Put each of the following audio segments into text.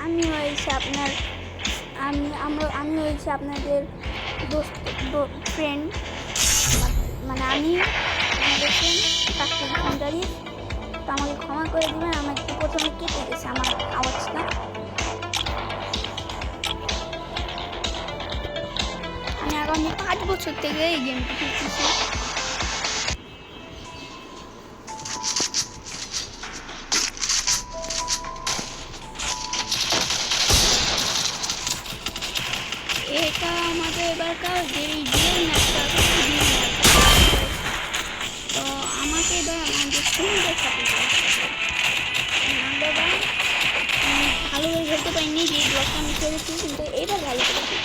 আমি হয়েছি আপনার আমি হয়েছি আপনাদের দোস্ত ফ্রেন্ড, মানে আমি আপনাদের ফ্রেন্ড কাস্টম ফ্রেন্ডারি। তো আমাকে ক্ষমা করে দেবেন, আমার একটু প্রথমে কেটে গেছে আমার আওয়াজটা। আমি আগামী 5 বছর থেকে এই গেমটি খেলতেছি। এটা আমাদের এবারকার যেই ম্যাচটা আছে, তো আমাকে এবার আমাদের সুন্দর সাথে ভালোভাবে খেলতে পারিনি, যে ব্লকটা আমি খেলেছি, কিন্তু এবার ভালো করেছি।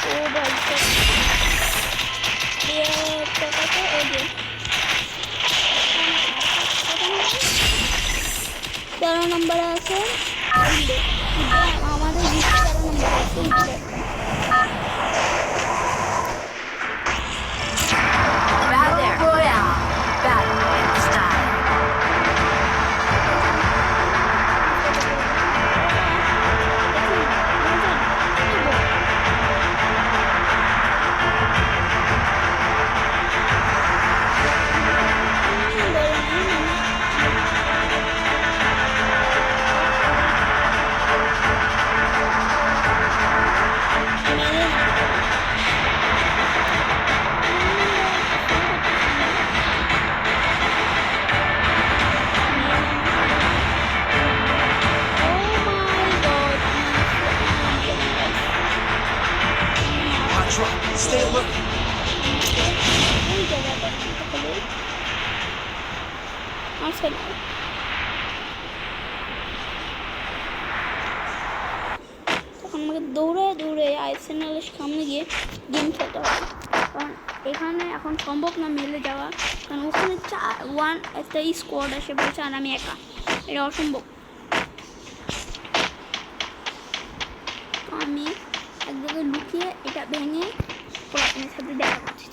ও ভাই 13 নম্বরে আছে আমাদের 13 নম্বরে আছে। Stay alert. তখন আমাকে দৌড়ে আর্সেনালের সামনে গিয়ে গেম খেলতে হবে, কারণ এখানে এখন সম্ভব না মেলে যাওয়া, কারণ ওখানে একটা স্কোয়াড আসে বলছে, আর আমি একা, এটা অসম্ভব। তো আমি এক জায়গায় লুকিয়ে এটা ভেঙে পরে আপনার সাথে দেখা করছি।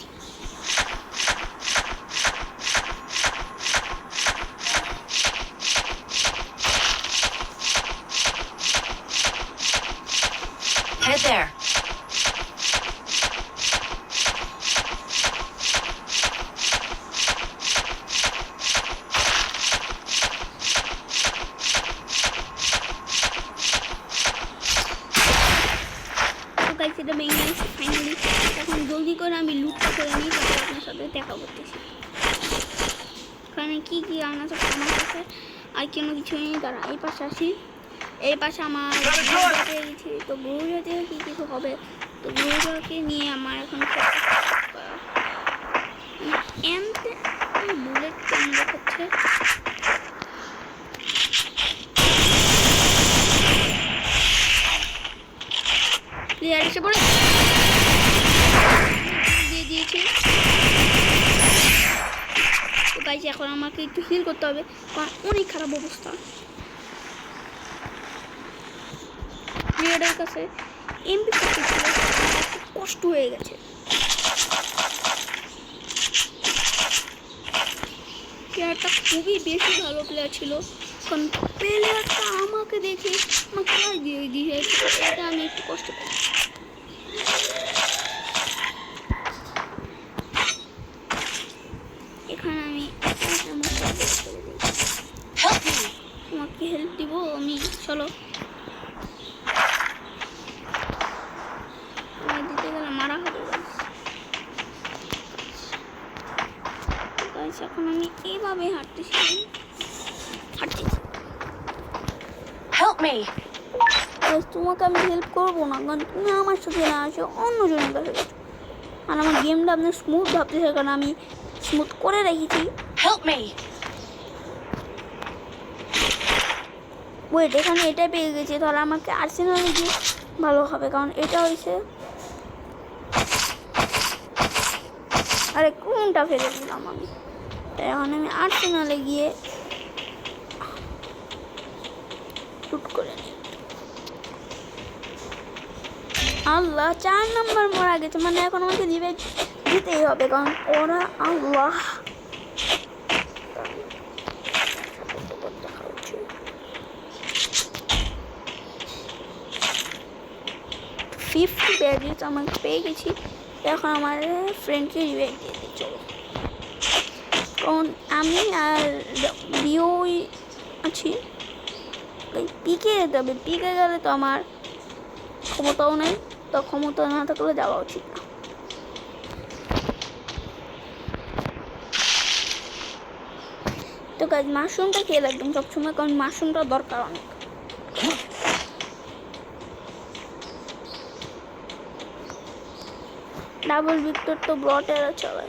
Head there. সেটা ভেঙে গেছে ফাইনালি। এখন জলদি করে আমি লুটটা করে নিই, তারপর আপনার সাথে দেখা করতেছি। ওখানে কী কী আনা আছে আমার কাছে, আর কোনো কিছু নেই। তারা এই পাশে আসি, এই পাশে আমার পেয়ে গেছি। তো গরুজাতীয় কী কিছু হবে, তো গরুজাকে নিয়ে আমার এখন বুলেট কেমন দেখাচ্ছে। প্লেয়ার এসে পড়ে দিয়ে দিয়েছি। তো গাইস এখন আমাকে একটু হিল করতে হবে, কারণ অনেক খারাপ অবস্থা। প্লেয়ারের কাছে এমপি কষ্ট হয়ে গেছে। প্লেয়ারটা খুবই বেশি ভালো প্লেয়ার ছিল, কারণ প্লেয়ারটা আমাকে দেখে আমাকে দিয়ে দিয়েছে, এটা আমি একটু কষ্ট পাই। এখানে আমি তোমাকে হেল্প দিব আমি, চলো। দিতে গেলে মারা হবে। এখন আমি এইভাবে হাঁটতেছি। Help me. তোমাকে আমি হেল্প করবো না, কারণ তুমি আমার সাথে না আসো, অন্যজনের কাছে গেছো। আর আমার গেমটা আপনার স্মুথ ভাবতেছে, কারণ আমি স্মুথ করে রেখেছি। Help me. ওয়েট, এখানে এটাই পেয়ে গেছি, তাহলে আমাকে আর্সেনালে গিয়ে ভালো হবে, কারণ এটা হয়েছে। আরে কোনটা ফেলে দিলাম আমি। এখন আমি আর্সেনালে গিয়ে শুট করে নিই। আল্লাহ 4 নম্বর মারা গেছে, মানে এখন আমাকে দিতেই হবে, কারণ ওরা আল্লাহ 50 ব্যাগেজ আমাকে পেয়ে গেছি। এখন আমার ফ্রেন্ডকে রিভাইভ দিয়ে দিই চলো। কারণ আমি আর রিওই আছি, পিকে যেতে হবে। পিকে গেলে তো আমার ক্ষমতাও নেই, তো ক্ষমতা না থাকলে যাওয়া উচিত না। তো গাছ মাশরুমটা খেয়ে রাখবেন সবসময়, কারণ মাশরুমটা দরকার অনেক। ডাবল ভিক্টর তো ব্রটেরা চলে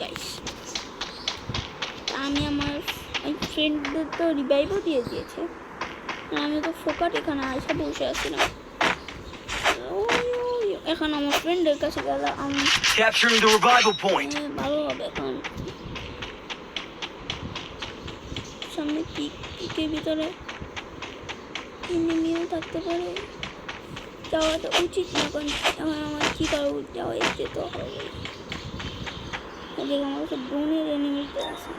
গাইস। আমি আমার ফ্রেন্ডদের তো রিভাইভও দিয়ে দিয়েছে, আমি তো ফোকাট এখানে আসা বসে আছিলাম। এখন আমার ফ্রেন্ডের কাছে গেলে আমি Capturing the revival point. ভালো হবে। এখন সামনে পিকের ভিতরে এনিমিও থাকতে পারে, যাওয়াটা উচিত না, কারণ এখন আমার কী করা যাওয়া যেতে হবে। আমার কাছে বোনের এনিমিটা আছে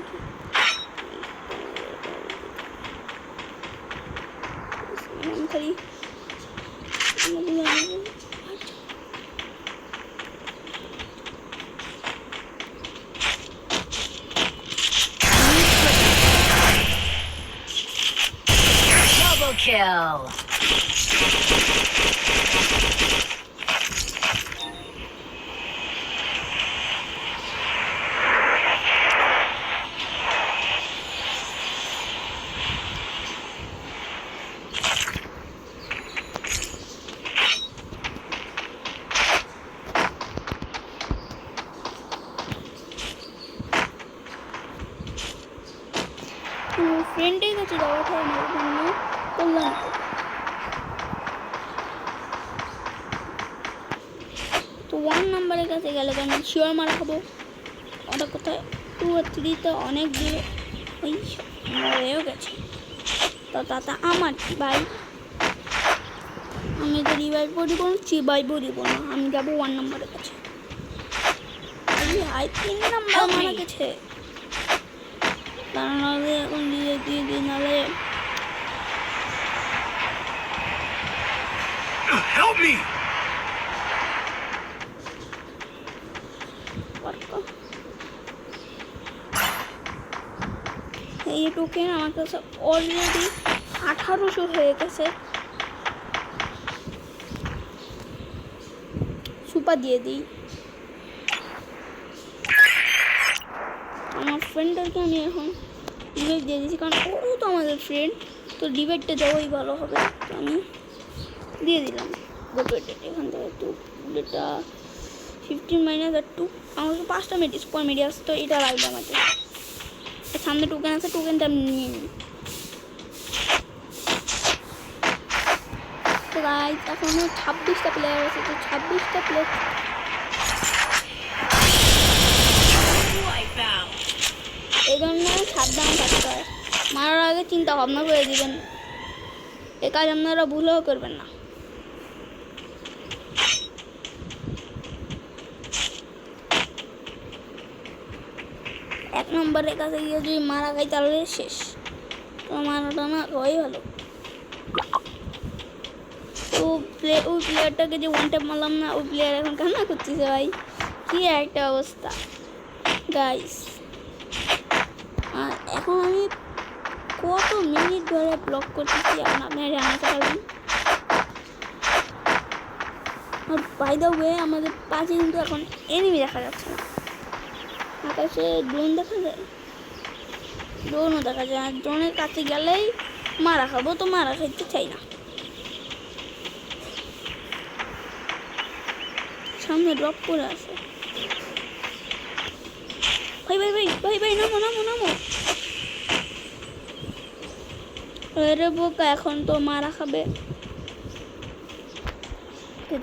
আমি খালি Double kill. ফ্রেন্ডের কাছে যাওয়াটা আমার জন্য কল্যাণ। তো 1 নম্বরের কাছে গেলে কারণ শিওর মারা খাবো। ওটা কোথায় 2 আর 3তে অনেক দূরে, ওই মরেও গেছে। তো তাতে আমার কি ভাই, আমি তো রিভাইভ করিব না, চিবাইবও দিব না, আমি যাবো 1 নম্বরের কাছে। আই 3 নাম্বার মারা গেছে, কারণ এখন দিয়ে দিই নাহলে Help me! এই টোকেন আমার কাছে অলরেডি 1800 হয়ে গেছে। সুপার দিয়ে দিই আমার ফ্রেন্ডদেরকে, আমি এখন রিভাইভ দিয়ে দিয়েছি, কারণ ও তো আমাদের ফ্রেন্ড, তো রিভাইভটা দেওয়াই ভালো হবে। তো আমি দিয়ে দিলাম গোপেটা এখান থেকে। একটু বুলেটটা 15 মাইনাস আর 2, আমার 5টা স্কোয়ার মেডিয়াস, তো এটা লাগবে আমাকে। সামনে টোকেন আছে, টোকেনটা আমি নিয়ে নিই। তো গাইস এখনো 26টা প্লেয়ার আছে, তো 26টা প্লেয়ার এই জন্য সাবধান থাকতে হয়। মারার আগে চিন্তা ভাবনা করে দিবেন, এ কাজ আপনারা ভুলেও করবেন না। এক নম্বরের কাছে গিয়ে যদি মারা খাই তাহলে শেষ, তো মারাটা না হয় ভালো। তো ওই প্লেয়ারটাকে যে 1 ট্যাপ মারলাম না, ওই প্লেয়ার এখন কান্না করতেছে ভাই, কি একটা অবস্থা গাইস। আর এখন আমি কত মিনিট ধরে ব্লক করতেছি এখন আপনারা জানাতে পারবেন। আর বাই দ্য ওয়ে আমাদের পাশে কিন্তু এখন এনিমি দেখা যাচ্ছে না, আকাশে ড্রোন দেখা যায়, ড্রোনও দেখা যায়। আর ড্রোনের কাছে গেলেই মারা খাবো, তো মারা খাইতে চাই না। সামনে ড্রপ করে আছে, ভাই ভাই ভাই ভাই ভাই নামো নামো নামো। আরে বোকা, এখন তো মারা খাবে।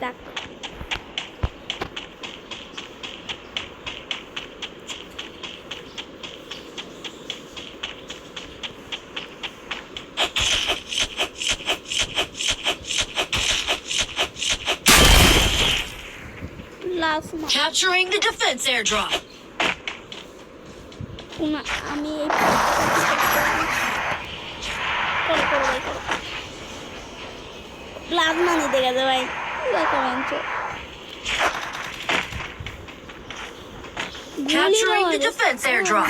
দেখ last Capturing the defense airdrop. আমি এই করো ঠিক আছে ভাই comment Capturing the defense airdrop.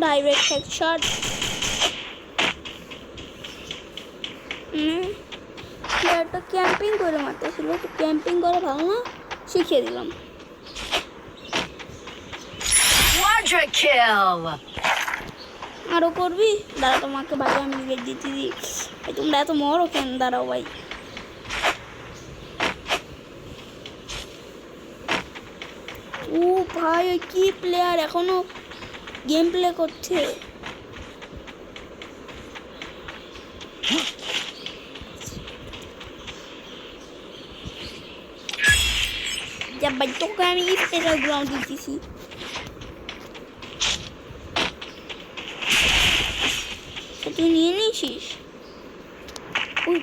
Direct headshot প্লেয়ারটা ক্যাম্পিং করে মারতেছিল তো ক্যাম্পিং করা ভালো না শিখিয়ে দিলাম Quadra kill. আরও করবি দাঁড়া তোমাকে ভাই আমি রিভেট দিতে দিই ভাই তোমরা এত মরো কেন দাঁড়াও ভাই ও ভাই ওই কি প্লেয়ার এখনো গেম প্লে করছে যা ভাই তোকে আমি স্পেশাল গ্রাউন্ড দিতেছি তুই নিয়ে নিয়েছিস উই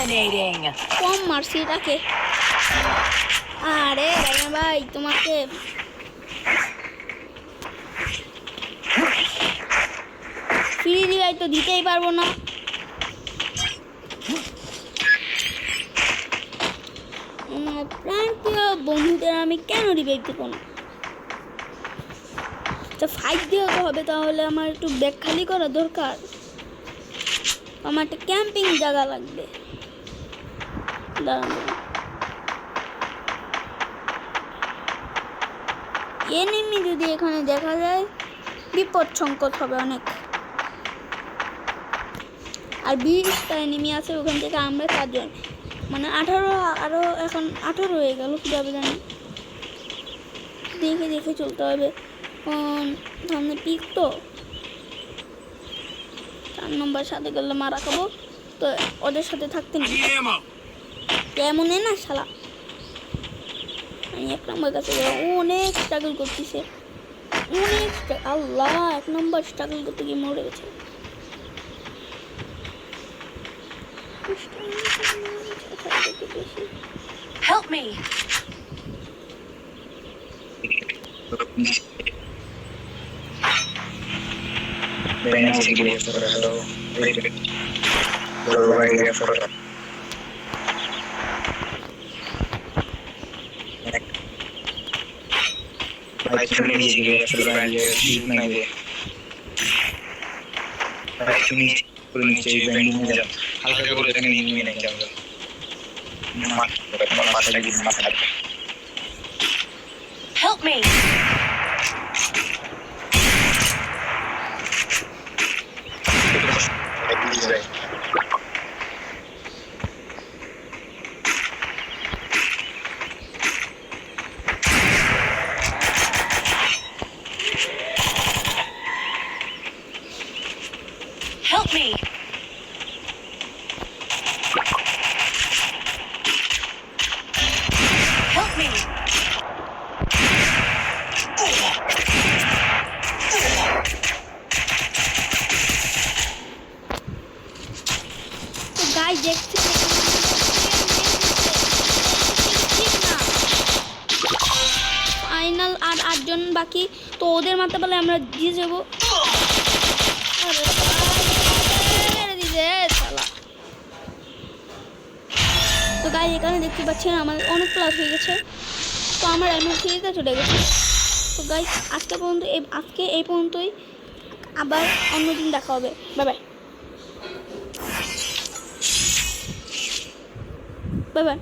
Dominating. কম মারছি এটাকে আরে রাইনা ভাই তোমাকে ফ্রি রিভাইভ তো দিতেই পারবো না আমার প্রাণপ্রিয় বন্ধুদের আমি কেন রিভাইভ দেবো না তো ফাইট দিয়ে তো হবে তাহলে আমার একটু ব্যাগ খালি করা দরকার আমার একটা ক্যাম্পিং জায়গা লাগবে দাঁড়ান এনিমি যদি এখানে দেখা যায় বিপদ সংকট হবে অনেক আর 20টা এনিমি আছে ওখান থেকে আমরা 4 জন মানে 18 আরও এখন 18 হয়ে গেল কীভাবে জানি দেখে দেখে চলতে হবে সামনে পিক তো 4 নম্বর সাথে গেলে মারা খাবো তো ওদের সাথে থাকতে নেই কেমন না শালা আমি 1 নম্বর কাছে অনেক স্ট্রাগল করতেছে অনেক আল্লাহ 1 নম্বর স্ট্রাগল করতে গিয়ে মরে গেছে Help me. হালকা করে এখানে নিয়ে নেই আমরা মাছটা কি মাছ আছে Help me. Help me. Help me. তো গাই দেখছে ফাইনাল আর 8 জন বাকি তো ওদের মারতে পারলে আমরা জিতে যাবো তো গাই এখানে দেখতে পাচ্ছেন আমার অনেক ক্লাস হয়ে গেছে তো আমার এমন সিরিজে চলে গেছে তো গাই আজকে এই পর্যন্তই আবার অন্যদিন দেখা হবে বাই বাই বাই বাই